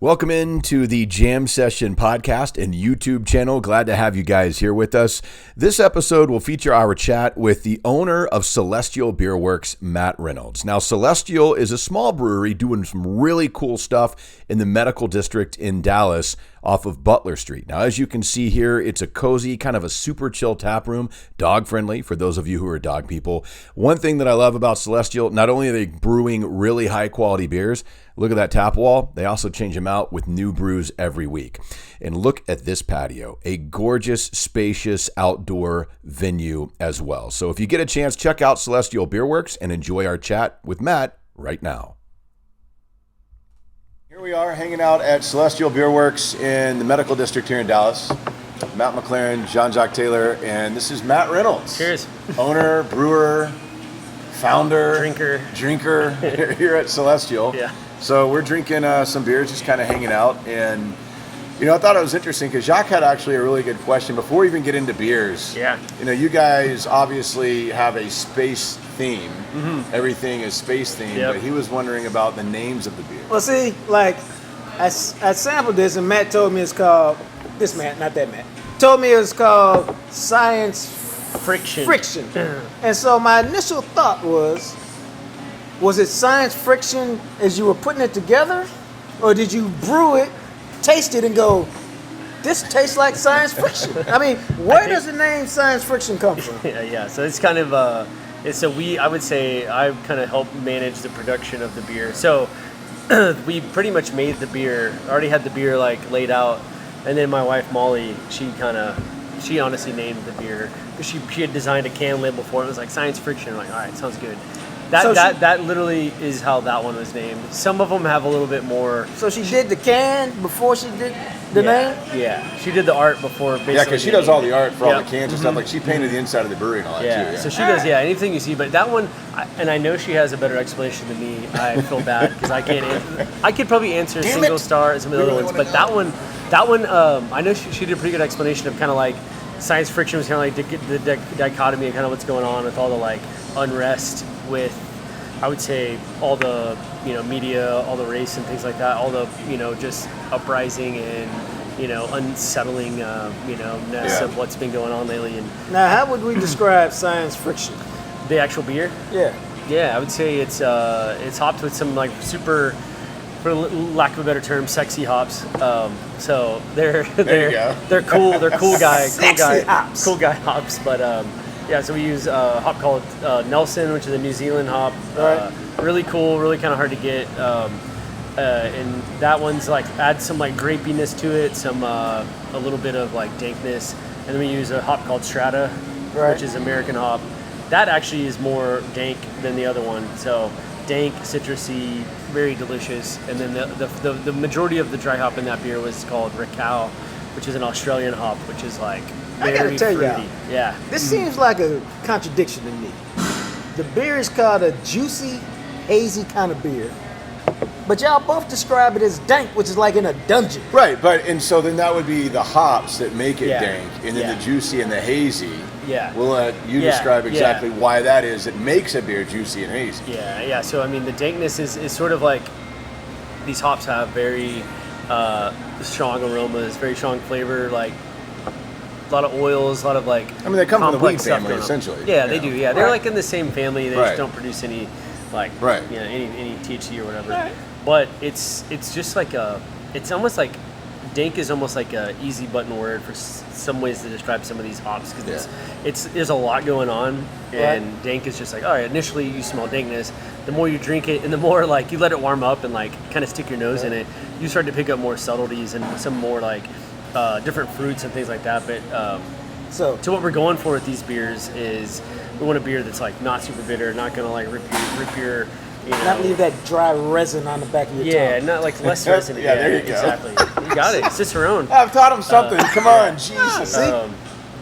Welcome into the Jam Session podcast and YouTube channel. Glad to have you guys here with us. This episode will feature our chat with the owner of Celestial Beerworks, Matt Reynolds. Now, Celestial is a small brewery doing some really cool stuff in the medical district in Dallas off of Butler St. Now, as you can see here, it's a cozy, kind of a super chill tap room, dog friendly for those of you who are dog people. One thing that I love about Celestial, not only are they brewing really high quality beers, look at that tap wall, they also change them out with new brews every week. And look at this patio, a gorgeous, spacious outdoor venue as well. So if you get a chance, check out Celestial Beerworks and enjoy our chat with Matt right now. Here we are hanging out at Celestial Beerworks in the medical district here in Dallas. Matt McLaren, Jacques Taylor, and this is Matt Reynolds. Cheers. Owner, brewer, founder, drinker here at Celestial. Yeah. So we're drinking some beers, just kind of hanging out. And, you know, I thought it was interesting because Jacques had actually a really good question before we even get into beers. Yeah. You know, you guys obviously have a space theme. Mm-hmm. Everything is space themed, Yep. but he was wondering about the names of the beers. Well, see, like, I sampled this, and Matt told me it's called, this Matt, not that Matt, told me it's called Science Friction. And so my initial thought was it science friction as you were putting it together? Or did you brew it, taste it, and go, this tastes like science friction? I mean, where does the name science friction come from? Yeah. So it's kind of I would say I kind of help manage the production of the beer. So we pretty much made the beer, already had the beer like laid out, and then my wife Molly, she honestly named the beer because she had designed a can label for it. It was like science friction. I'm like, all right, sounds good. That literally is how that one was named. Some of them have a little bit more. So she did the can before she did the name? Yeah, she did the art before. Basically, Yeah, because she does all the art for all Yep. the cans and stuff. Like she painted the inside of the brewery and all that too. Yeah. So she does, anything you see. But that one, and I know she has a better explanation than me. I feel bad because I can't answer. I could probably answer a single star and some of the other ones. But that one, I know she did a pretty good explanation of kind of like science friction was kind of like the dichotomy of kind of what's going on with all the like unrest with, I would say, all the, media, all the race and things like that, all the, just uprising and, unsettling, ness of what's been going on lately. And Now, how would we describe science friction? the actual beer, Yeah. I would say it's hopped with some like super, for lack of a better term, sexy hops. So they're cool. They're cool guy hops. But so we use a hop called Nelson, which is a New Zealand hop. Really cool, really kind of hard to get. And that one's like adds some like grapiness to it, some a little bit of like dankness. And then we use a hop called Strata, which is American hop. That actually is more dank than the other one. So dank, citrusy, very delicious. And then the majority of the dry hop in that beer was called Rakow, which is an Australian hop, which is like very I gotta tell fruity. y'all, this seems like a contradiction to me. The beer is called a juicy, hazy kind of beer, but y'all both describe it as dank, which is like in a dungeon. Right, and so then that would be the hops that make it dank, and then the juicy and the hazy. Yeah. We'll let you describe exactly why that is. It makes a beer juicy and hazy. Yeah. So I mean, the dankness is sort of like these hops have very strong aromas, very strong flavor, like a lot of oils, a lot of like. I mean, they come from the weed stuff family essentially. Yeah, they do. Yeah, they're like in the same family. They just don't produce any like any THC or whatever. Right. But it's just like it's almost like dank is almost like a easy button word for some ways to describe some of these hops because there's a lot going on, and dank is just like, all right, initially you smell dankness. The more you drink it and the more like you let it warm up and like kind of stick your nose in it, you start to pick up more subtleties and some more like different fruits and things like that. But so what we're going for with these beers is we want a beer that's like not super bitter, not gonna like rip your not leave that dry resin on the back of your tongue. Yeah, not like less resin. There you go. Exactly. You got it. It's Cicerone. I've taught him something. Come on, Jesus.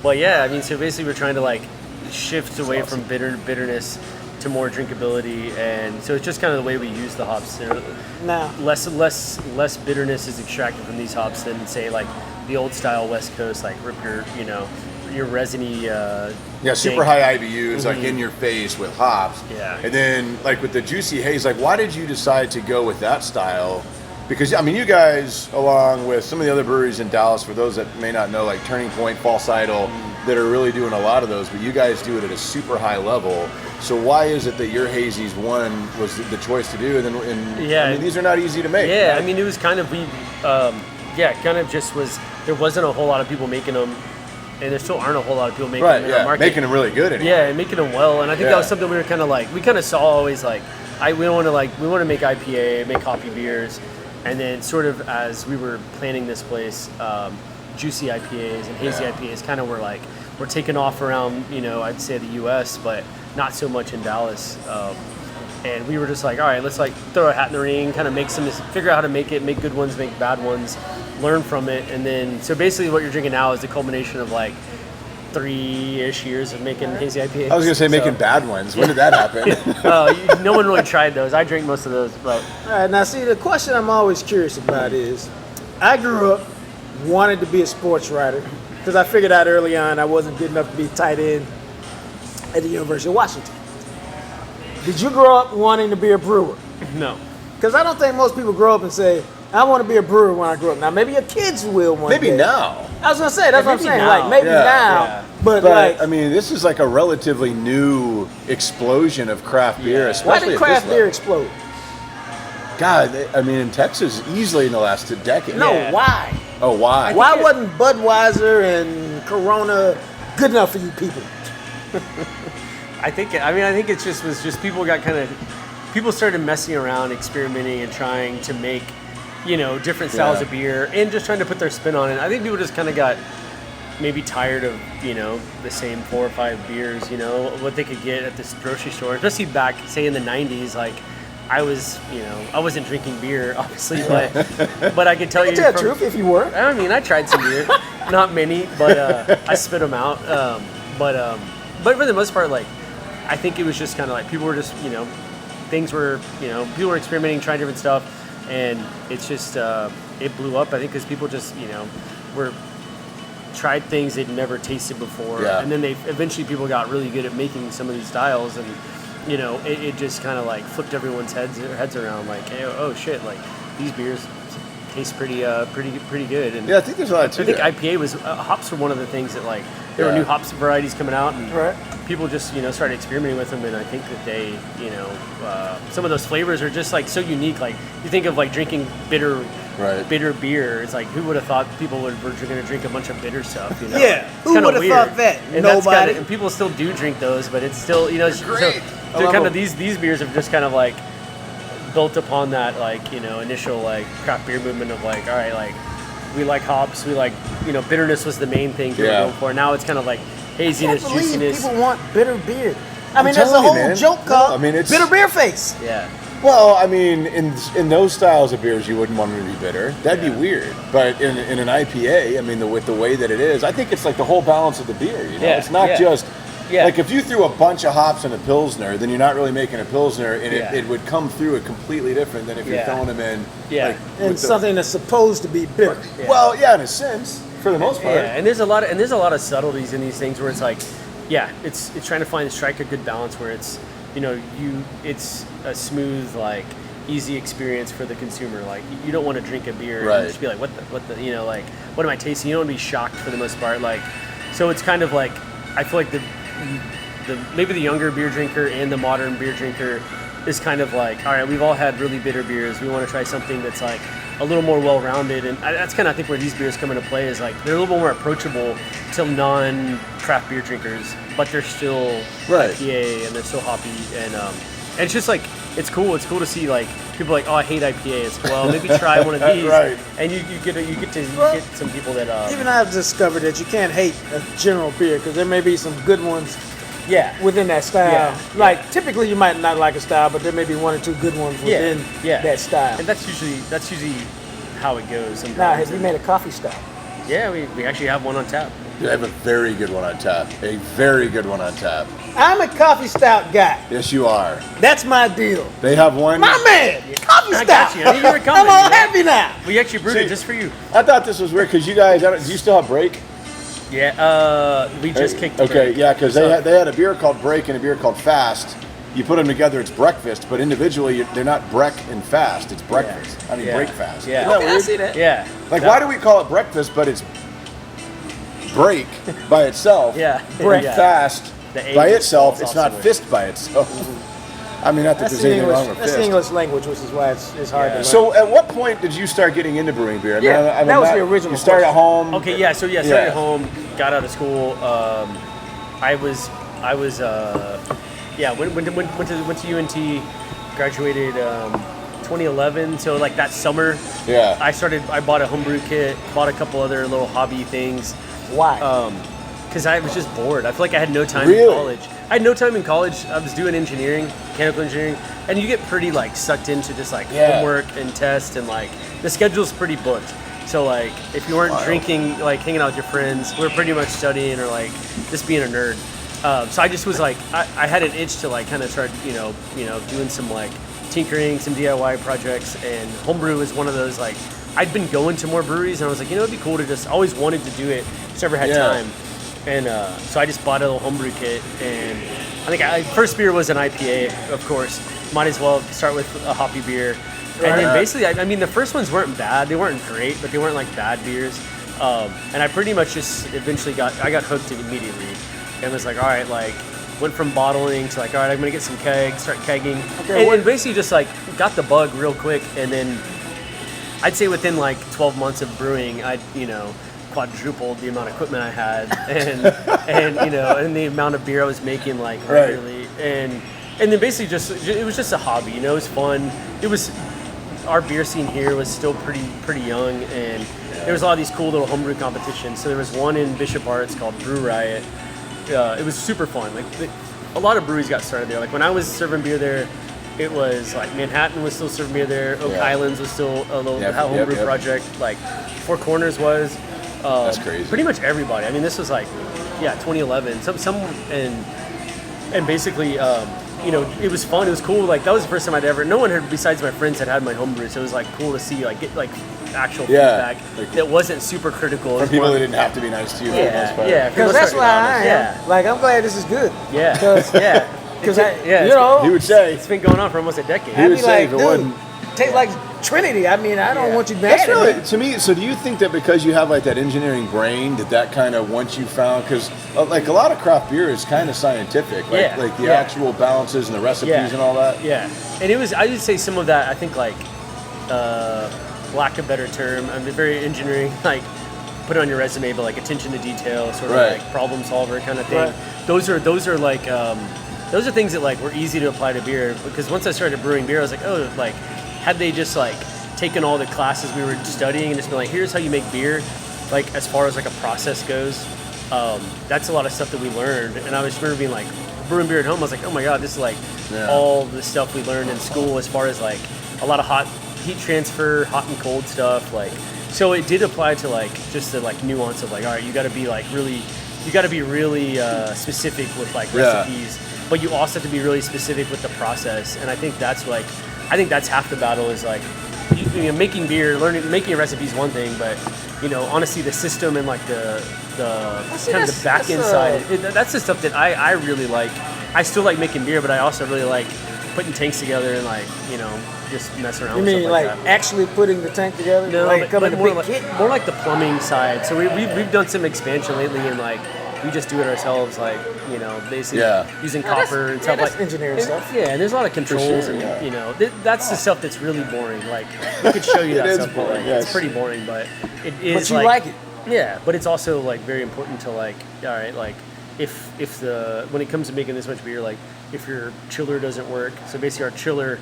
But yeah, I mean, so basically we're trying to like shift away from bitterness to more drinkability, and so it's just kind of the way we use the hops. Now, less bitterness is extracted from these hops than say like the old style West Coast, like rip your resiny. Super high IBUs, like in your face with hops. Yeah. And then like with the juicy haze, like why did you decide to go with that style Because, I mean, you guys, along with some of the other breweries in Dallas, for those that may not know, like Turning Point, False Idol, that are really doing a lot of those, but you guys do it at a super high level. So why is it that your hazies was the choice to do? I mean, these are not easy to make. Yeah, right? I mean, it was kind of, there wasn't a whole lot of people making them, and there still aren't a whole lot of people making them in our market. Making them really good anyway. Yeah, and making them well, and I think that was something we were kind of like, we kind of saw always like, we want to make IPA, make hoppy beers. And then sort of as we were planning this place, juicy IPAs and hazy IPAs kind of were taking off around, I'd say the U.S., but not so much in Dallas. And we were just like, all right, let's like throw a hat in the ring, kind of figure out how to make it, make good ones, make bad ones, learn from it. And then, so basically what you're drinking now is the culmination of like 3-ish years of making hazy IPAs. I was going to say making bad ones. When did that happen? No one really tried those. I drank most of those. But all right, now see, the question I'm always curious about is, I grew up wanting to be a sports writer because I figured out early on I wasn't good enough to be tight end at the University of Washington. Did you grow up wanting to be a brewer? No. Because I don't think most people grow up and say, I want to be a brewer when I grow up. Now, maybe your kids will one day. Maybe now. I was going to say, that's what I'm saying. Now. Like, maybe now. Yeah. But like, I mean, this is like a relatively new explosion of craft beer, why especially did at craft this beer level. explode? God, I mean, in Texas, easily in the last decade. No, Yeah. why? Oh, why? Why wasn't Budweiser and Corona good enough for you people? I think it just was just people started messing around, experimenting, and trying to make, different styles of beer and just trying to put their spin on it. I think people just kind of got maybe tired of, the same 4 or 5 beers, what they could get at this grocery store, especially back, say, in the 90s. Like, I wasn't drinking beer, obviously, but I could tell you. Tell the truth if you were. I mean, I tried some beer, not many, but I spit them out. But for the most part, like, I think it was just kind of like people were just, things were, people were experimenting, trying different stuff, and it's just it blew up. I think because people just, were tried things they'd never tasted before, and then eventually people got really good at making some of these styles, and it just kind of like flipped everyone's heads around, like, hey, oh shit, like these beers taste pretty good. And I think there's a lot to I think that. IPA was hops were one of the things that, like, there were new hops varieties coming out, and people just started experimenting with them, and I think that they some of those flavors are just like so unique. Like, you think of like drinking bitter beer, it's like, who would have thought people were going to drink a bunch of bitter stuff? Yeah, who would have thought that? And Nobody. And people still do drink those, but it's still it's great. So they're kind of these beers have just kind of like built upon that, like, initial like craft beer movement of like, all right, like we like hops, we like, bitterness was the main thing people were going for. Now it's kind of like haziness, I can't believe juiciness. people want bitter beer. I mean, there's a telling you, whole man. joke called it's bitter beer face. Yeah. Well, I mean, in those styles of beers, you wouldn't want them to be bitter. That'd be weird. But in an IPA, I mean, with the way that it is, I think it's like the whole balance of the beer. It's not just like if you threw a bunch of hops in a Pilsner, then you're not really making a Pilsner, and it would come through it completely different than if you're throwing them in. Like, and something that's supposed to be bitter. Yeah. Well, in a sense, for the most part. Yeah, and there's a lot of subtleties in these things where it's like, it's trying to strike a good balance where it's, it's a smooth, like, easy experience for the consumer. Like, you don't want to drink a beer and just be like, what the like, what am I tasting? You don't want to be shocked for the most part. Like, so it's kind of like, I feel like the maybe the younger beer drinker and the modern beer drinker is kind of like, all right, we've all had really bitter beers. We want to try something that's like a little more well-rounded, and that's kind of, I think, where these beers come into play, is like they're a little more approachable to non-craft beer drinkers, but they're still IPA and they're still hoppy, and it's just like, it's cool to see like people like, oh, I hate IPAs. Well, maybe try one of these, and you get some people that even I've discovered that you can't hate a general beer because there may be some good ones. Within that style. Typically you might not like a style, but there may be 1 or 2 good ones within that style. And that's usually how it goes sometimes. Now, have you made a coffee stout? Yeah, we actually have one on tap. I have a very good one on tap. A very good one on tap. I'm a coffee stout guy. Yes, you are. That's my deal. They have one. My man, coffee I stout. got you. I knew you were coming. I'm all happy now. We actually brewed it just for you. I thought this was weird because you guys, do you still have Break? Yeah, we just kicked the break. Yeah, because they had a beer called Break and a beer called Fast, you put them together, it's breakfast, but individually they're not break and fast. It's breakfast. Yeah. I mean, break fast. Yeah. Isn't that I weird? see that. Yeah. Like, why do we call it breakfast, but it's break by itself? Yeah. Break Yeah. fast The by A itself. is It's also not weird. fist by itself. I mean, not that That's there's the anything English. wrong with That's the fist. English language, which is why it's hard to learn. So, at what point did you start getting into brewing beer? I mean, Yeah, that was the original You started at question. home. Okay, yeah. So started Yeah. at home, got out of school. I was went to UNT, graduated 2011. So like that summer, Yeah. I bought a homebrew kit, bought a couple other little hobby things. Why? Because I was just bored. I feel like I had no time Really? in college. I had no time in college. I was doing engineering, mechanical engineering, and you get pretty like sucked into just like homework and test, and like the schedule's pretty booked. So like if you weren't drinking, like hanging out with your friends, we were pretty much studying or like just being a nerd. So I just was like, I had an itch to like kind of start, doing some like tinkering, some DIY projects, and homebrew was one of those like, I'd been going to more breweries and I was like, it'd be cool to just, always wanted to do it, just never had time. And so I just bought a little homebrew kit, and I think first beer was an IPA, of course. Might as well start with a hoppy beer. And then basically, I mean, the first ones weren't bad. They weren't great, but they weren't like bad beers. And I pretty much just eventually got hooked immediately. And was like, all right, like, went from bottling to like, all right, I'm gonna get some kegs, start kegging. And basically just like got the bug real quick. And then I'd say within like 12 months of brewing, I'd, quadrupled the amount of equipment I had and the amount of beer I was making like regularly. And then basically it was just a hobby, it was fun. Our beer scene here was still pretty young, and there was a lot of these cool little homebrew competitions. So there was one in Bishop Arts called Brew Riot. It was super fun. Like a lot of breweries got started there. Like when I was serving beer there, it was like Manhattan was still serving beer there. Oak Islands was still a little homebrew project. Like Four Corners was. That's crazy. Pretty much everybody. I mean, this was like 2011. Some and basically. It was fun. It was cool. Like that was the first time I'd ever. No one had besides my friends had my homebrew, so it was like cool to see like get like actual feedback that wasn't super critical. From people that didn't have to be nice to you for the most part. Yeah, Because that's why I am. Like, I'm glad this is good. Yeah. Because He would say. It's been going on for almost a decade. He I'd would be say like, if it dude, wasn't. take like Trinity. I mean, I don't want you That's mad at really, me. to me, so do you think that because you have like that engineering brain, that kind of once you found, because like a lot of craft beer is kind of scientific, like the actual balances and the recipes and all that? Yeah, and I would say some of that, I think like, lack of better term, I'm very engineering, like put it on your resume, but like attention to detail, sort of like problem solver kind of thing. Right. Those are like, those are things that like were easy to apply to beer, because once I started brewing beer, I was like, oh, like, had they just like taken all the classes we were studying and just been like, here's how you make beer, like as far as like a process goes, that's a lot of stuff that we learned. And I was remember being like brewing beer at home, I was like, oh my god, this is like all the stuff we learned in school as far as like a lot of hot heat transfer, hot and cold stuff, like, so it did apply to like just the like nuance of like, all right, you got to be really specific with like recipes, but you also have to be really specific with the process. And I think that's half the battle is like, making beer, making a recipe is one thing, but honestly, the system and like the kind of the back end side, that's the stuff that I really like. I still like making beer, but I also really like putting tanks together and like just mess around. You with mean stuff like that. Actually putting the tank together? No, like but coming more a big like, kit? more like the plumbing side. So we've done some expansion lately, and like we just do it ourselves, like basically using copper and stuff that's like engineering stuff. Yeah, and there's a lot of controls, sure, and that's the stuff that's really boring. Like we could show you that stuff, but like, it's pretty boring, but it is. But you like it. Yeah, but it's also like very important to like, all right, like if when it comes to making this much beer, like if your chiller doesn't work, so basically our chiller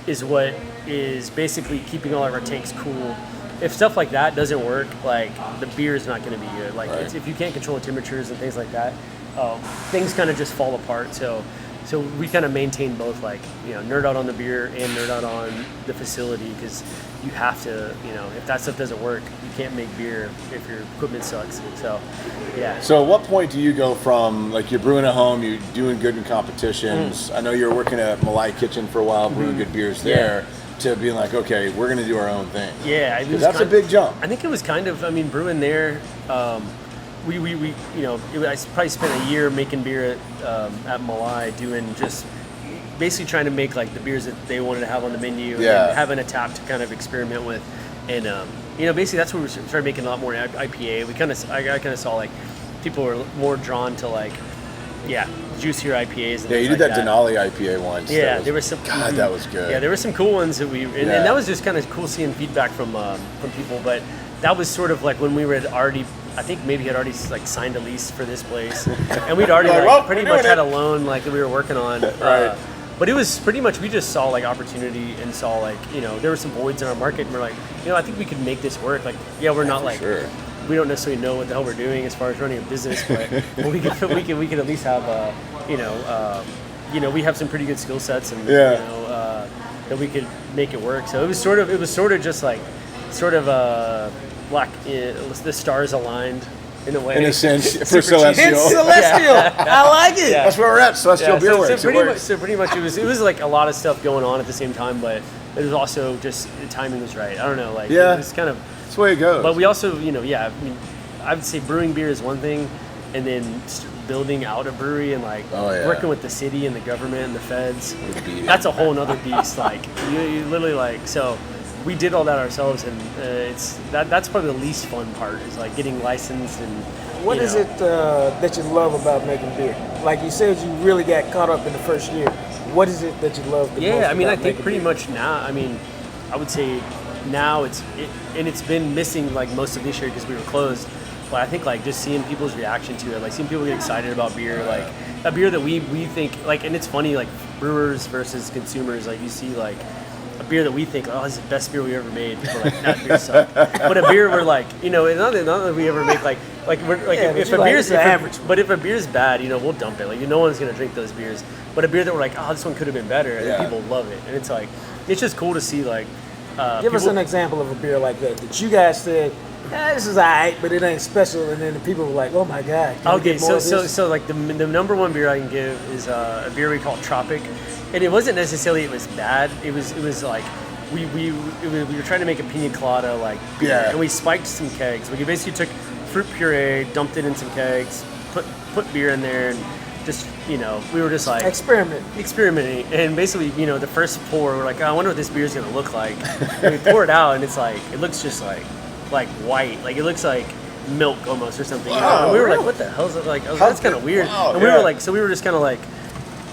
is what is basically keeping all of our tanks cool. If stuff like that doesn't work, like the beer is not going to be good. Like if you can't control the temperatures and things like that, things kind of just fall apart. So we kind of maintain both, like nerd out on the beer and nerd out on the facility, because you have to, if that stuff doesn't work, you can't make beer if your equipment sucks. So yeah. So at what point do you go from like you're brewing at home, you're doing good in competitions? I know you were working at Malai Kitchen for a while, brewing good beers there. To being like, okay, we're going to do our own thing. Yeah, that's a big jump. I think it was kind of, brewing there. I probably spent a year making beer at Malai, doing just basically trying to make like the beers that they wanted to have on the menu, and having a tap to kind of experiment with, and basically that's where we started making a lot more IPA. I kind of saw like people were more drawn to like juicier IPAs. And you did that Denali IPA once. Yeah, there was some. God, that was good. Yeah, there were some cool ones that and that was just kind of cool seeing feedback from people. But that was sort of like when we were already. I think maybe had already like signed a lease for this place, and we'd already pretty much had a loan like that we were working on. Right. But it was pretty much we just saw like opportunity and saw like there were some voids in our market, and we're like I think we could make this work. Like we're not like. Sure. We don't necessarily know what the hell we're doing as far as running a business, but we could at least have we have some pretty good skill sets, and that we could make it work. So it was sort of just like like the stars aligned in a way. In a sense, for Celestial. It's Celestial. I like it. Yeah. That's where we're at, Celestial Beerworks. So pretty much it was like a lot of stuff going on at the same time, but it was also just the timing was right. I don't know, like it was kind of. That's the way it goes. But we also, I would say brewing beer is one thing, and then building out a brewery and like working with the city and the government and the feds. That's a whole nother beast. Like you literally like so. We did all that ourselves, and that's probably the least fun part is like getting licensed and. What is it that you love about making beer? Like you said, you really got caught up in the first year. What is it that you love the most? Yeah, I think pretty much now. I would say. Now it's been missing like most of this year because we were closed, but I think like just seeing people's reaction to it, like seeing people get excited about beer, like a beer that we think like, and it's funny like brewers versus consumers, like you see like a beer that we think this is the best beer we ever made, people are like that beer sucked, but a beer we're like not that we ever make like we're like if a beer's average, but if a beer's bad we'll dump it, like no one's gonna drink those beers, but a beer that we're like this one could have been better, and people love it, and it's like it's just cool to see like. Give us an example of a beer like that you guys said, this is alright, but it ain't special, and then the people were like, oh my god. Okay, so like the number one beer I can give is a beer we call Tropic, and it wasn't necessarily it was bad. It was like we were trying to make a pina colada like beer, and we spiked some kegs. We basically took fruit puree, dumped it in some kegs, put beer in there, and just we were just like experimenting, and basically the first pour we're like I wonder what this beer is gonna look like, and we pour it out and it's like it looks just like white, like it looks like milk almost or something. And we were like what the hell is it like? That's kind of weird. And we were like we were just kind of like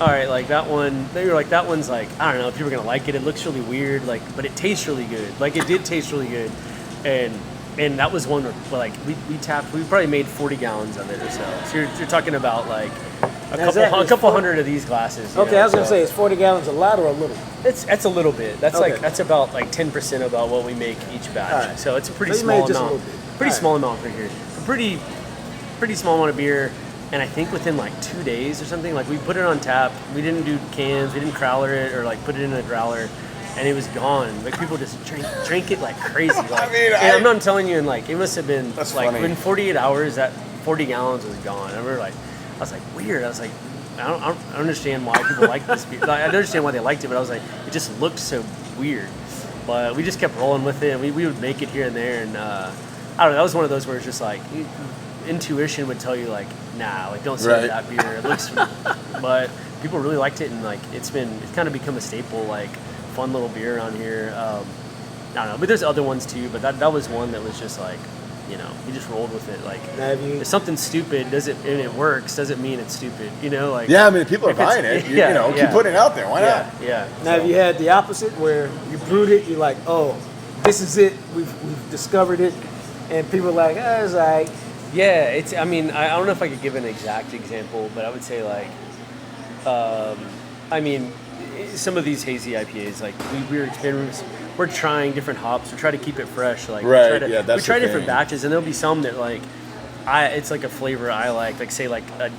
all right, like that one. They were like that one's like I don't know if you were gonna like it. It looks really weird, like but it tastes really good. Like it did taste really good, and that was one where like we probably made 40 gallons of it or so. So you're talking about like. A couple hundred of these glasses. Okay, I was gonna say, is 40 gallons a lot or a little? That's a little bit. That's that's about like 10% about what we make each batch. Right. So it's a pretty small amount. Small amount for here. A pretty small amount of beer, and I think within like 2 days or something, like we put it on tap. We didn't do cans. We didn't crowler it or like put it in a growler, and it was gone. Like people just drink it like crazy. Like, I'm not telling you, and like it must have been in 48 hours that 40 gallons was gone. And we were like. I was like, weird. I was like, I don't understand why people like this beer. I understand why they liked it, but I was like, it just looked so weird. But we just kept rolling with it, and we would make it here and there. And I don't know, that was one of those where it's just like, intuition would tell you like, nah, like don't sell that beer. It looks, but people really liked it, and like it's kind of become a staple, like fun little beer around here. I don't know, but there's other ones too. But that was one that was just like. We just rolled with it. Like, if something's stupid and it works, doesn't mean it's stupid. Like. Yeah, I mean, people are buying it. Keep putting it out there. Why not? Yeah. Now, have you had the opposite where you brewed it, you're like, oh, this is it. We've discovered it, and people are like, it's all right. Yeah, it's. I mean, I don't know if I could give an exact example, but I would say like, some of these hazy IPAs, like we're experimenting. We're trying different hops. We try to keep it fresh. Like we try different batches, and there'll be some that like, it's like a flavor I like say like a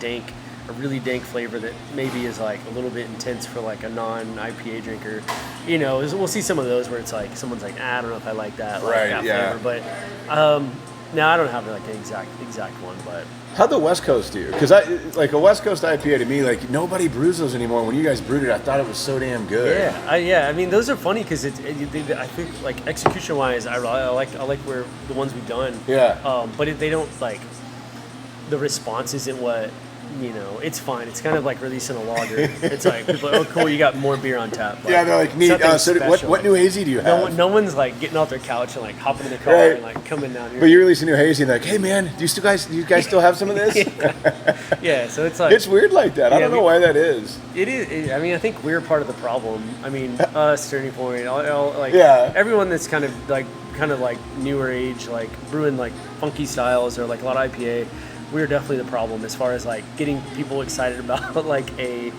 really dank flavor that maybe is like a little bit intense for like a non-IPA drinker. We'll see some of those where it's like someone's like, I don't know if I like that flavor, but no, I don't have like an exact one, but. How'd the West Coast do? Because like a West Coast IPA to me, like nobody brews those anymore. When you guys brewed it, I thought it was so damn good. Yeah. I mean, those are funny because I think like execution wise, I like where the ones we've done. Yeah. But they don't like the response isn't what you know, it's fine. It's kind of like releasing a lager. It's like people are, oh cool, you got more beer on tap. Like, yeah, they're like neat. So what new hazy do you have? No one's like getting off their couch and like hopping in the car and like coming down here. But you release a new hazy and they're like, hey man, do you guys still have some of this? Yeah, so it's like it's weird like that. I don't know why that is. It is. I mean, I think we're part of the problem. I mean, us, Turning Point, like everyone that's kind of like newer age, like brewing like funky styles or like a lot of IPA. We're definitely the problem as far as like getting people excited about like a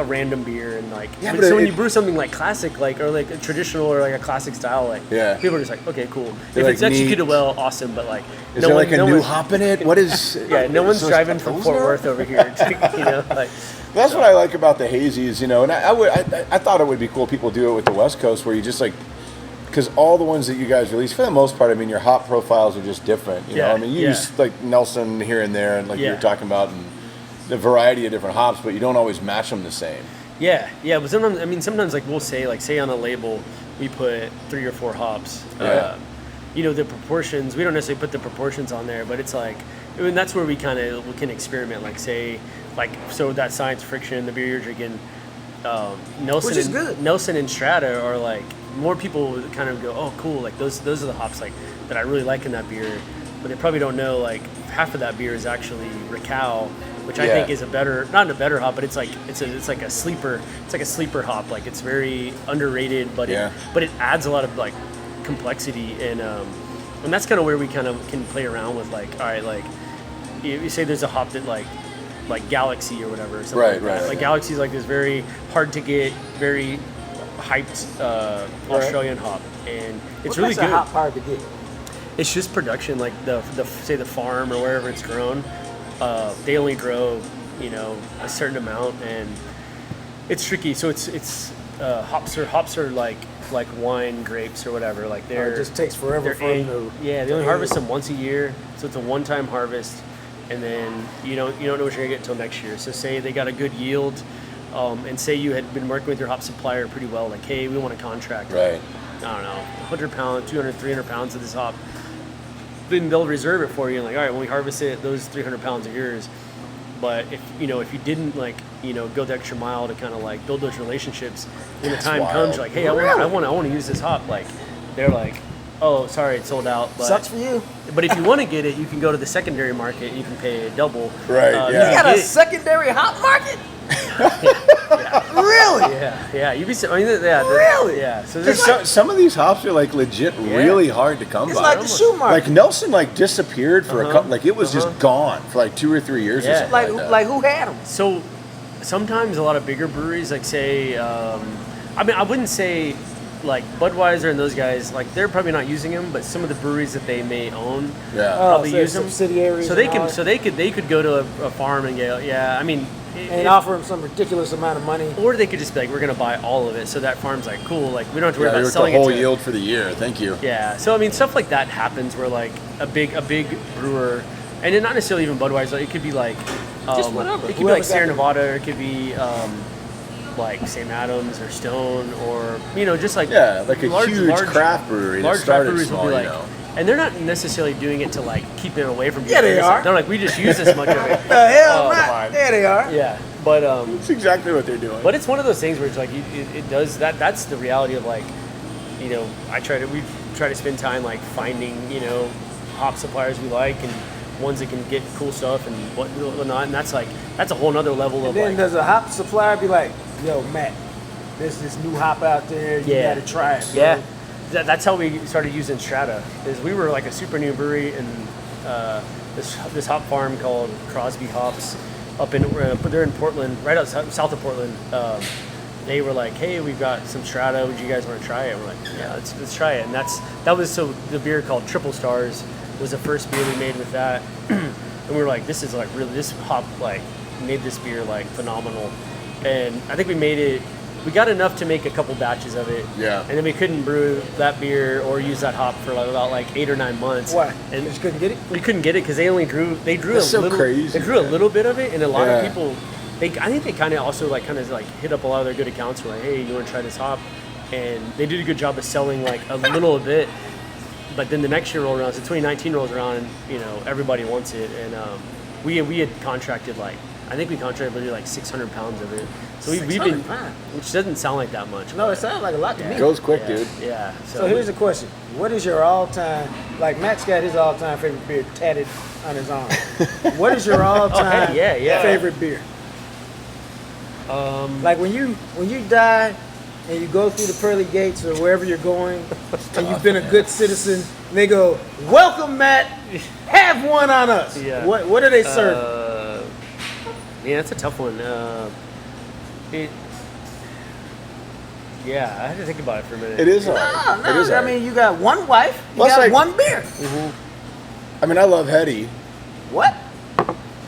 random beer and like. Yeah, so when you brew something like classic, like or like a traditional or like a classic style, like people are just like, okay, cool. If like it's executed well, awesome. But like, is there like a new hop in it? What is? Yeah, no one's driving from Fort Worth over here. You know, like. That's what I like about the hazies, you know. And I thought it would be cool. People do it with the West Coast, where you just like. Because all the ones that you guys release, for the most part, I mean, your hop profiles are just different. You know, I mean, you use like Nelson here and there, and like you were talking about, and the variety of different hops, but you don't always match them the same. Yeah. But sometimes like we'll say on a label we put 3 or 4 hops. You know, the proportions. We don't necessarily put the proportions on there, but it's like, I mean, that's where we can experiment. Like say, like so that Science Friction, the beer you're drinking, Nelson, which is good. Nelson and Strata are like. More people would kind of go, oh, cool, like those are the hops like that I really like in that beer, but they probably don't know like half of that beer is actually Racal, which I think is not a better hop, but it's like a sleeper hop, like it's very underrated, but it adds a lot of like complexity and that's kind of where we kind of can play around with like, all right, like you say there's a hop that like Galaxy or whatever, something right. Like Galaxy is like this very hard to get, very hyped Australian hop, and it's really good. Hop hard to get? It's just production, like the farm or wherever it's grown. They only grow, you know, a certain amount, and it's tricky. So it's hops are like wine, grapes, or whatever. Like it just takes forever for them to. Yeah, they only harvest them once a year, so it's a one-time harvest, and then you don't know what you're gonna get until next year. So say they got a good yield. And say you had been working with your hop supplier pretty well, like, hey, we want a contract. Right. I don't know, 100 pounds, 200, 300 pounds of this hop. Then they'll reserve it for you. And like, all right, when we harvest it, those 300 pounds are yours. But if you didn't like, go the extra mile to kind of like build those relationships, when the time comes, you're like, hey, I want to use this hop. Like, they're like, oh, sorry, it's sold out. But, sucks for you. But if you want to get it, you can go to the secondary market and you can pay double. Right. You got a secondary hop market? Really? Yeah. You'd be. Really? Yeah. So there's some of these hops are like legit, really hard to come by. It's like the shoe market. Like Nelson, like disappeared for a couple. Like it was just gone for like 2 or 3 years. Or something like that. Like who had them? So sometimes a lot of bigger breweries, like say, I wouldn't say like Budweiser and those guys, like they're probably not using them, but some of the breweries that they may own probably use them. Subsidiaries. So they could go to a farm and go, and offer them some ridiculous amount of money, or they could just be like, we're gonna buy all of it. So that farm's like, cool, like we don't have to worry about selling the whole yield for the year. Thank you. Yeah. So I mean, stuff like that happens where like a big brewer, and then not necessarily even Budweiser. It could be like just whatever. It could be like Sierra Nevada. Or it could be like St. Adams or Stone, or just like like a huge craft brewery. Large craft breweries small, will be like. And they're not necessarily doing it to like keep it away from you. Yeah, they are. They're like, we just use this much of it. The hell, not. Yeah, they are. Yeah, but that's exactly what they're doing. But it's one of those things where it's like it does that. That's the reality of like, we try to spend time like finding hop suppliers we like and ones that can get cool stuff and whatnot. And that's a whole nother level of. Then does a hop supplier be like, yo, Matt, there's this new hop out there. You gotta try it. Bro. Yeah. That's how we started using Strata. Is we were like a super new brewery in this hop farm called Crosby Hops up in they're in Portland, right out south of Portland. They were like, hey, we've got some Strata. Would you guys want to try it? We're like, yeah, let's try it. And that was so the beer called Triple Stars was the first beer we made with that. And we were like, this is like really this hop like made this beer like phenomenal. And I think we made it. We got enough to make a couple batches of it. Yeah. And then we couldn't brew that beer or use that hop for about 8 or 9 months. Why? And you just couldn't get it? We couldn't get it because they drew That's a little. Crazy, they drew a little bit of it, and a lot of people. I think they kind of also hit up a lot of their good accounts. Were like, hey, you want to try this hop? And they did a good job of selling like a little bit. But then the next year rolled around, so 2019 rolls around, and everybody wants it. And we had contracted like I think we contracted literally like 600 pounds of it. So we've been, which doesn't sound like that much. No, it sounds like a lot to me. It goes quick, dude. Yeah. So here's the question. What is your all-time, like Matt's got his all-time favorite beer tatted on his arm. What is your all-time favorite beer? Like when you die and you go through the pearly gates or wherever you're going and you've been a good citizen, and they go, welcome Matt, have one on us. Yeah. What do they serve? Yeah, that's a tough one. Yeah, I had to think about it for a minute. It is hard. No, It is hard. I mean, you got one wife, you Plus, got like- one beer. I mean, I love Heady. What?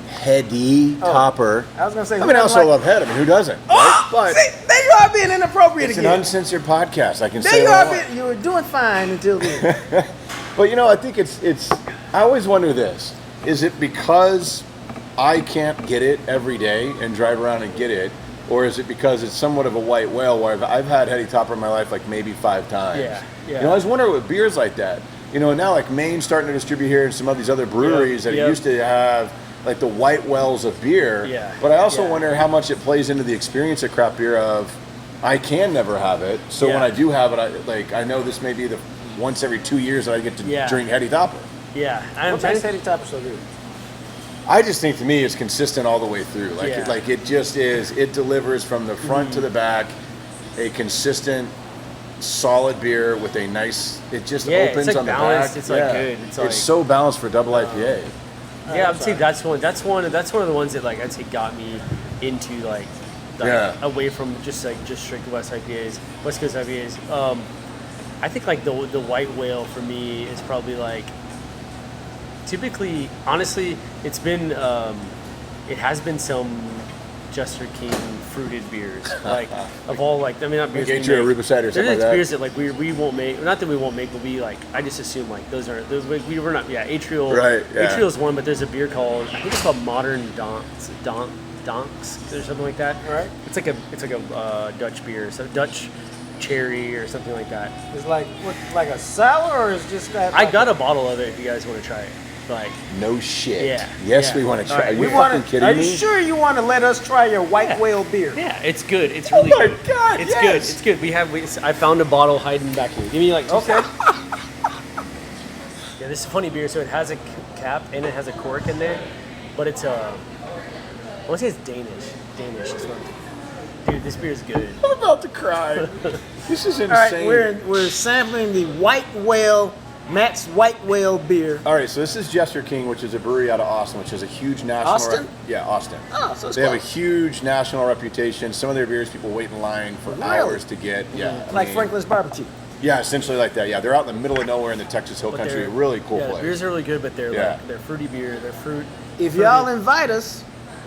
Heady Topper. I was going to say, I mean, I also love Head. I mean, who doesn't? Right? But see, there you are being inappropriate it's again. an uncensored podcast. I can There say you what I are want. being, you were doing fine until then. But you know, I think it's. I always wonder this: is it because I can't get it every day and drive around and get it, or is it because it's somewhat of a white whale? Where I've had Heady Topper in my life like maybe 5 times. Yeah. You know, I always wonder with beers like that. You know, now like Maine's starting to distribute here, and some of these other breweries that used to have like the white wells of beer. Yeah. But I also wonder how much it plays into the experience of craft beer. Of I can never have it, so when I do have it, I know this may be the once every 2 years that I get to drink Heady Topper. Yeah. What makes Heady Topper so good? I just think to me it's consistent all the way through. Like it just is. It delivers from the front to the back, a consistent, solid beer with a nice. It just opens it's like on the balanced. back. It's like good. It's so balanced for double IPA. Yeah, I'd say that's one of the ones that like I'd say got me into like away from just strict West Coast IPAs. I think like the white whale for me is probably like typically, honestly, it's been it has been some Jester King fruited beers, like of all like I mean not beers. Like Atrial Cider or something like that. Beers that like we won't make, not that we won't make, but we like I just assume like those we were not Atrial. Right. Yeah. Atrial is one, but there's a beer called I think it's called Modern Donks or something like that. Right. It's like a Dutch beer, so Dutch cherry or something like that. It's like a sour, or is just that? I got a bottle of it if you guys want to try it. Like No shit. Yeah. Yes, Yeah. we want to try. All right. Are you We fucking wanna, kidding are me? you sure you want to let us try your white whale beer? yeah, it's good. It's really my good. God, it's yes. good. It's good. I found a bottle hiding back here. Give me like 2 seconds. Yeah, this is a funny beer. So it has a cap and it has a cork in there, but it's I want to say it's Danish. It's not. Dude, this beer is good. I'm about to cry. This is insane. All right, we're sampling the white whale, Matt's white whale beer. All right, so this is Jester King, which is a brewery out of Austin, which is a huge national. Austin? Yeah, Austin. Oh, so it's They have a close. huge national reputation. Some of their beers people wait in line for Really? hours to get. Yeah, I Like mean, Franklin's Barbecue. Yeah, essentially like that. Yeah, they're out in the middle of nowhere in the Texas Hill But Country. they're- Really cool yeah, the place. beers are really good, but they're Yeah. like they're fruity beer. They're fruit. If y'all invite us,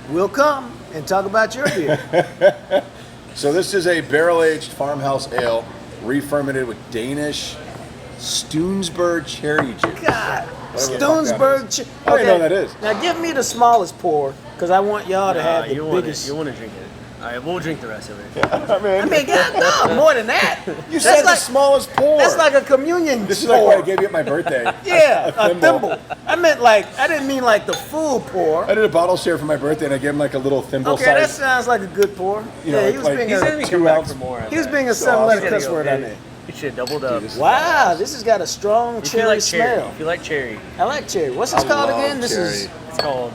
we'll come and talk about your beer. So this is a barrel-aged farmhouse ale, re-fermented with Danish Stoonsberg cherry juice. God, Whatever the fuck Stonesburg. that is. I don't even know what that is. Now give me the smallest pour, because I want y'all to have the you want biggest. it. You want to drink it. All right, we'll drink the rest of it. I mean, God, no, more than that. You said the smallest pour. That's like a communion This is pour. like what I gave you at my birthday. Yeah, a thimble. thimble. I meant like, I didn't mean like the full pour. I did a bottle share for my birthday, and I gave him like a little thimble Okay, that size. sounds like a good pour. You know, Yeah, he was like- being He's a, gonna be 2 coming back ounce. for more. I he was bet. being a So seven-letter He's cuss gonna word go on big. there. You should have doubled up. this is Wow, this has got a strong If you cherry like smell. cherry, if you like cherry, I like cherry. What's this I called love again? This is cherry. it's called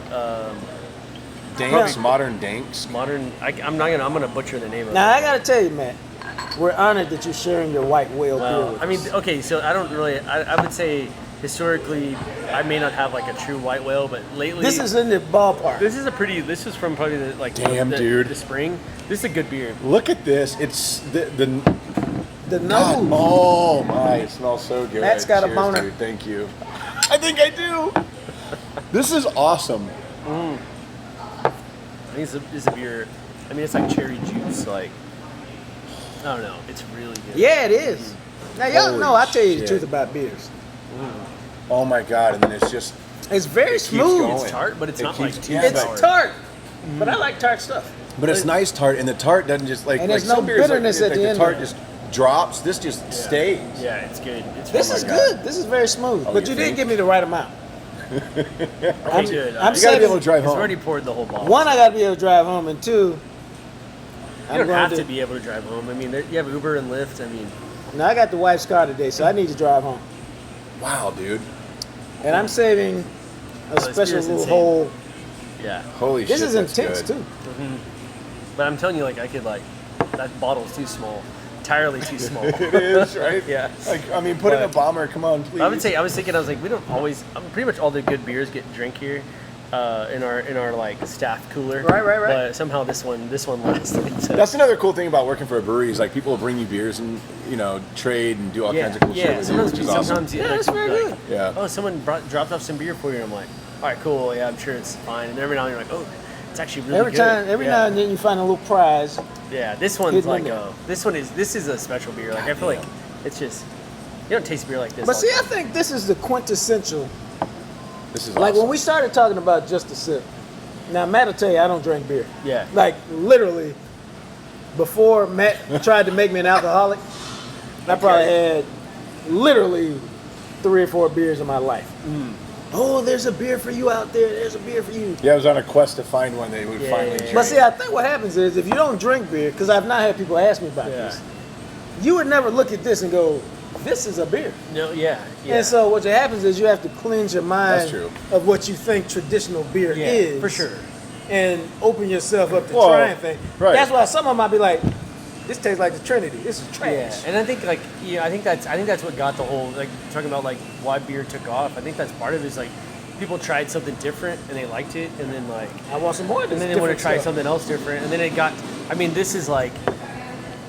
Danks, Yeah. modern Danks. modern. I'm gonna butcher the name of now. it. I gotta tell you, Matt, we're honored that you're sharing your white whale beer Well, with I mean, us. okay, so I don't really. I would say historically, I may not have like a true white whale, but lately This is in the ballpark. This is a pretty. This is from probably the like. Damn, the, dude. The spring. This is a good beer. Look at this. It's the The God, nose. oh my, it smells so good. Matt's got a Cheers, boner. Dude. Thank you. I think I do. This is awesome. I think it's a beer. I mean, it's like cherry juice. Like, I don't know. It's really good. Yeah, it is. Now y'all Holy know I tell you the shit. truth about beers. Oh my God, and then it's just It's very keeps smooth. going. It's tart, but it's It not keeps- like too yeah, It's sour. tart, but I like tart stuff. But it's nice tart, and the tart doesn't just like. And like there's no some beers, bitterness like, at the end The tart of it. just drops. This just stays. Yeah, it's good. It's This really is good. good. This is very smooth. Oh, But you you did think? give me the right amount. Okay, good. I'm You got to be able to drive He's home. already poured the whole bottle. One, I got to be able to drive home, and two, You don't have to be able to drive home. I mean, you have Uber and Lyft. I mean, Now, I got the wife's car today, so I need to drive home. Wow, dude. And I'm saving a this special beer's little insane. hole. yeah. Holy shit. This is that's intense, good. too. But I'm telling you, like, I could, like, that bottle's too small. Entirely too small. It is, right? Yeah. Like, I mean, put in a bomber. Come on, please. I would say, I was like, we don't always, pretty much all the good beers get drink here. In our like staff cooler, Right. But somehow this one lasted. So. That's another cool thing about working for a brewery is like people will bring you beers and trade and do all kinds of cool shit with you, which is awesome. Sometimes Yeah, that's very good. Yeah. Oh, someone dropped off some beer for you. And I'm like, all right, cool. Yeah, I'm sure it's fine. And every now and then you're like, oh, it's actually really good. Every now and then you find a little prize. Yeah, this one's Hidden like in there. this is a special beer. Like I feel like it's just you don't taste beer like this. But all see, the I time. think this is the quintessential. This is Like awesome. when we started talking about just a sip. Now, Matt will tell you I don't drink beer. Yeah. Like literally, before Matt tried to make me an alcoholic, I probably had literally 3 or 4 beers in my life. Oh, there's a beer for you out there. There's a beer for you. Yeah, I was on a quest to find one that would finally drink. But see, I think what happens is if you don't drink beer, because I've not had people ask me about this, you would never look at this and go, this is a beer. No, yeah. And so what happens is you have to cleanse your mind That's true. of what you think traditional beer is. for sure. And open yourself up to Well, trying things. right. That's why some of them might be like, this tastes like the Trinity. This is trash. Yeah, and I think I think that's what got the whole like talking about like why beer took off. I think that's part of it is like people tried something different and they liked it, and then like I want some more of this. and then they want to different try stuff. something else different, and then it got. I mean, this is like,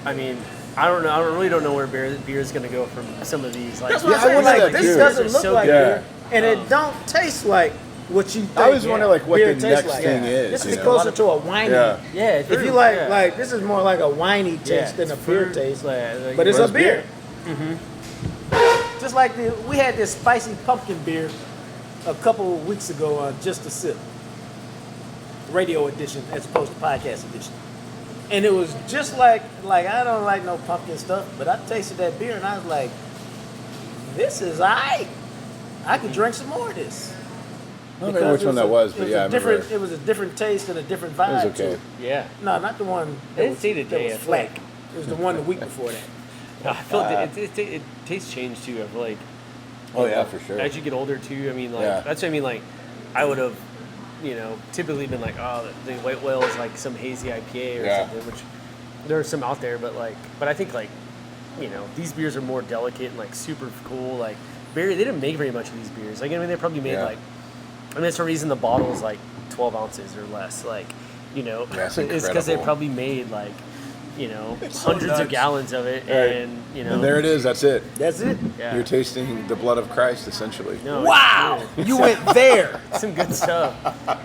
I mean, I don't know. I really don't know where beer is going to go from some of these. Like, That's what Yeah, I'm I saying. wonder Like, that this too. doesn't They're look so like good. beer, and it don't taste like what you think. I always wonder like what beer the tastes next like. thing is. This you is know? closer to a winey. Yeah. yeah, If you like, yeah. this is more like a winey taste than a it's beer fruit, taste. like, But it's Where's a beer. beer? Just like we had this spicy pumpkin beer a couple of weeks ago on Just a Sip, radio edition as opposed to podcast edition, and it was just like I don't like no pumpkin stuff, but I tasted that beer and I was like, this is aight. I could drink some more of this. I don't remember which one that was, but yeah, I remember. It was a different taste and a different It vibe. was okay. To it. yeah. No, not the one that didn't was, see the that day, was I feel flat. like. It was the one the week before that. No, I feel it tastes changed too. I feel like Oh yeah, for sure. as you get older too. I mean, like Yeah. that's what I mean. Like I would have, typically been like, oh, the white whale is like some hazy IPA or Yeah. something, which there are some out there, but I think like, these beers are more delicate and like super cool. Like they didn't make very much of these beers. Like I mean, they probably made Yeah. that's the reason the bottle is like 12 ounces or less. Like, That's it's because they incredible. probably made like, It's so hundreds of nuts. gallons of it, Right. and And there it is. That's it. That's it. yeah. You're tasting the blood of Christ, essentially. No, Wow, it's you went there. good. Some good stuff.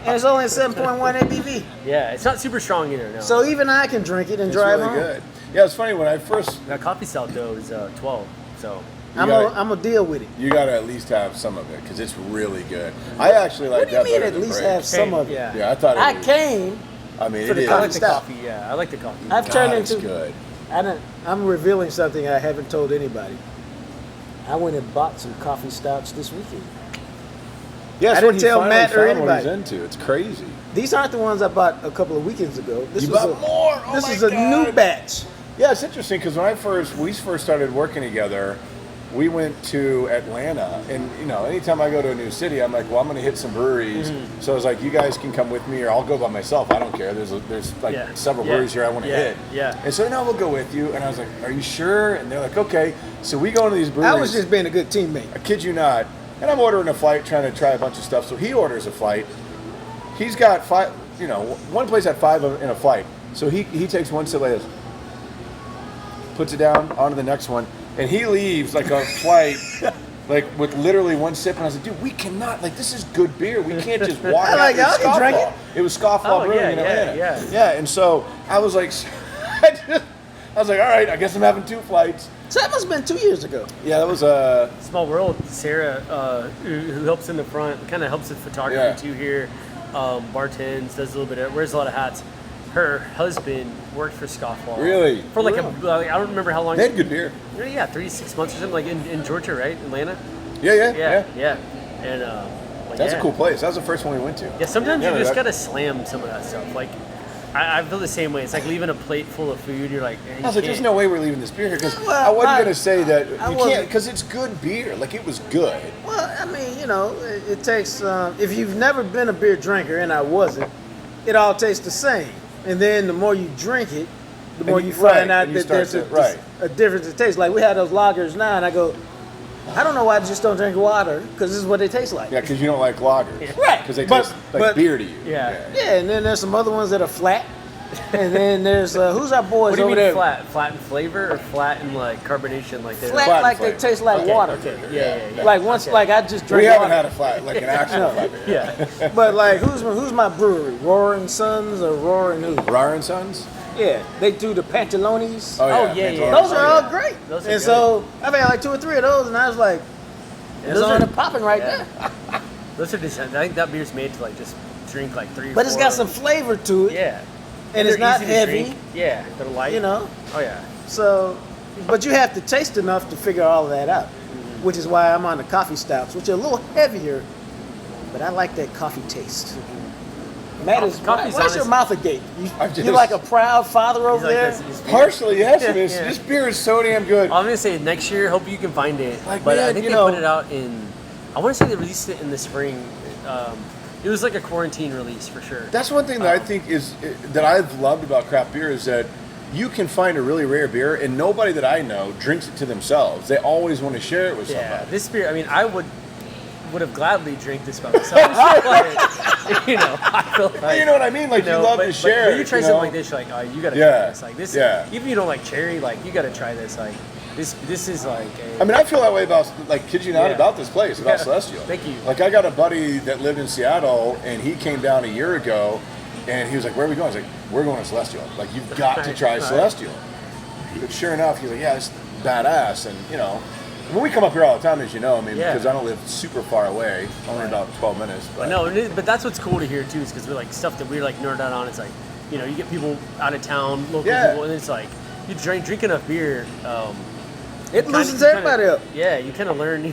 And it's only a 7.1 ABV. Yeah, it's not super strong either. No. So even I can drink it and It's drive really home. good. Yeah, it's funny when I first. that coffee stout though is 12. So I'm gonna deal with it. You gotta at least have some of it because it's really good. I actually like What do you that mean better at than least Break. have some of it? Yeah. Yeah, I thought it I was. came. I mean, for it the is. I coffee like the stout. coffee. Yeah, I like the coffee. I've turned God, it's into. good. I'm revealing something I haven't told anybody. I went and bought some coffee stouts this weekend. Yeah, I that's didn't when he tell finally Matt or found what he's anybody. into. It's crazy. These aren't the ones I bought a couple of weekends ago. This You was bought more? Oh this my is a new God. batch. Yeah, it's interesting because when we first started working together, we went to Atlanta, and anytime I go to a new city, I'm like, well, I'm going to hit some breweries. Mm-hmm. So I was like, you guys can come with me, or I'll go by myself. I don't care. There's like Yeah. several Yeah. breweries here I want to Yeah. hit. Yeah. And so no, we'll go with you. And I was like, are you sure? And they're like, okay. So we go into these breweries. I was just being a good teammate. I kid you not. And I'm ordering a flight, trying to try a bunch of stuff. So he orders a flight. He's got 5. One place had 5 in a flight. So he takes one sip like this, puts it down onto the next one, and he leaves like a flight, like with literally one sip. And I was like, dude, we cannot. Like, this is good beer. We can't just walk out. like, It's y'all can drink Scofflaw. It was Scofflaw Oh, Brewing yeah, in yeah, Atlanta. yeah. And so I was like, I was like, all right, I guess I'm having 2 flights. So that must have been 2 years ago. Yeah, that was Small world. Sarah, who helps in the front, kind of helps with photography Yeah. too here. Bartends, does a little bit. Wears a lot of hats. Her husband worked for Scofflaw. Really? For like Really? I don't remember how long. they had good beer. Yeah, 3 to 6 months or something, like in Georgia, right? Atlanta. Yeah. Yeah. And That's a cool place. That was the first one we went to. Yeah, sometimes you just gotta slam some of that stuff. Like, I feel the same way. It's like leaving a plate full of food. You're like, man, I was like, there's no way we're leaving this beer here because I wasn't going to say that you can't because it's good beer. Like, it was good. Well, I mean, it takes, if you've never been a beer drinker, and I wasn't, it all tastes the same. And then the more you drink it, the more you find out that there's a difference in taste. Like, we had those lagers now, and I go, I don't know why I just don't drink water, because this is what they taste like. Yeah, because you don't like lagers. Yeah. Right. Because they taste like beer to you. Yeah. Yeah, and then there's some other ones that are flat. And then there's, who's our boys what do you over mean there? flat? Flat in flavor or flat in, like, carbonation? Like Flat like they taste like water. Okay. Yeah. Like, once, like, I just drink We haven't water. had a flat, like an actual flat beer. Yeah. But, like, who's my brewery? Roaring Sons or Roaring who? Roaring Sons? Yeah, they do the Pantalones. Oh, yeah. Those are all great. Those are and good. so I've had like 2 or 3 of those, and I was like, those on are the popping right there. Those are decent. I think that beer's made to, like, just drink, like, 3 or 4. But it's got some flavor to it. Yeah. And it's not easy to heavy. drink. Yeah, they're light. Oh, yeah. So, but you have to taste enough to figure all of that out, which is why I'm on the coffee stouts, which are a little heavier, but I like that coffee taste. Matt, why's your mouth agape? You're like a proud father over there? Partially, yes. This beer is so damn good. I'm going to say next year, hope you can find it. Like, but man, I think they put it out in, I want to say they released it in the spring. It was like a quarantine release for sure. That's one thing that I think that I've loved about craft beer is that you can find a really rare beer and nobody that I know drinks it to themselves. They always want to share it with somebody. Yeah, this beer, I mean, I would have gladly drank this by myself. I feel like, you know what I mean? Like, you love to share. But you try something like this, you're like, oh, you got to try this. Like, this, even if you don't like cherry, like, you got to try this. Like, this is like I mean, I feel that way about, like, kid you not, about this place, about Celestial. Thank you. Like, I got a buddy that lived in Seattle, and he came down a year ago, and he was like, where are we going? I was like, we're going to Celestial. Like, you've got to try Celestial. But sure enough, he's like, yeah, it's badass. And, we come up here all the time, as you know. I mean, because I don't live super far away, only about 12 minutes. But but that's what's cool to hear, too, is because we're, like, stuff that we're, like, nerd out on. It's like, you get people out of town, local people, and it's like, you drink enough beer, it loosens everybody up. Yeah, you kind of learn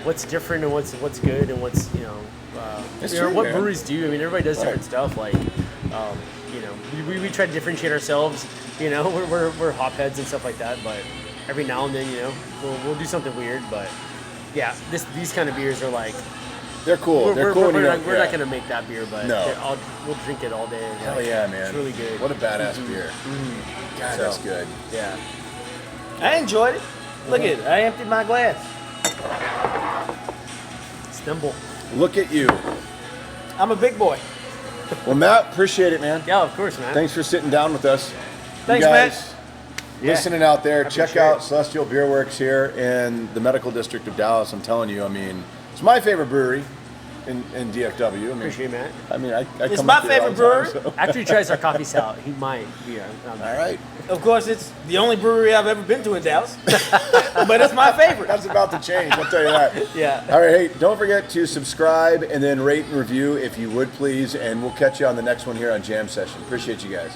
what's different and what's good and what's what breweries do. I mean, everybody does different stuff. Like, we try to differentiate ourselves. We're hopheads and stuff like that. But every now and then, we'll do something weird. But yeah, these kind of beers are like they're cool. We're not gonna make that beer, but we'll drink it all day. Hell yeah, man! It's really good. What a badass beer. God, that's good. Yeah. I enjoyed it. Look at it. I emptied my glass. Stumble. Look at you. I'm a big boy. Well, Matt, appreciate it, man. Yeah, of course, man. Thanks for sitting down with us. Thanks, you guys, Matt. Listening out there, check out Celestial Beerworks here in the Medical District of Dallas. I'm telling you, I mean, it's my favorite brewery in DFW. I mean, Appreciate it, Matt. I mean, I It's come my up here all favorite the time, brewery. so. After he tries our coffee stout, he might be on All there. right. Of course, it's the only brewery I've ever been to in Dallas. But it's my favorite. That's about to change, I'll tell you that. Yeah. All right, hey, don't forget to subscribe and then rate and review if you would, please. And we'll catch you on the next one here on Jam Session. Appreciate you guys.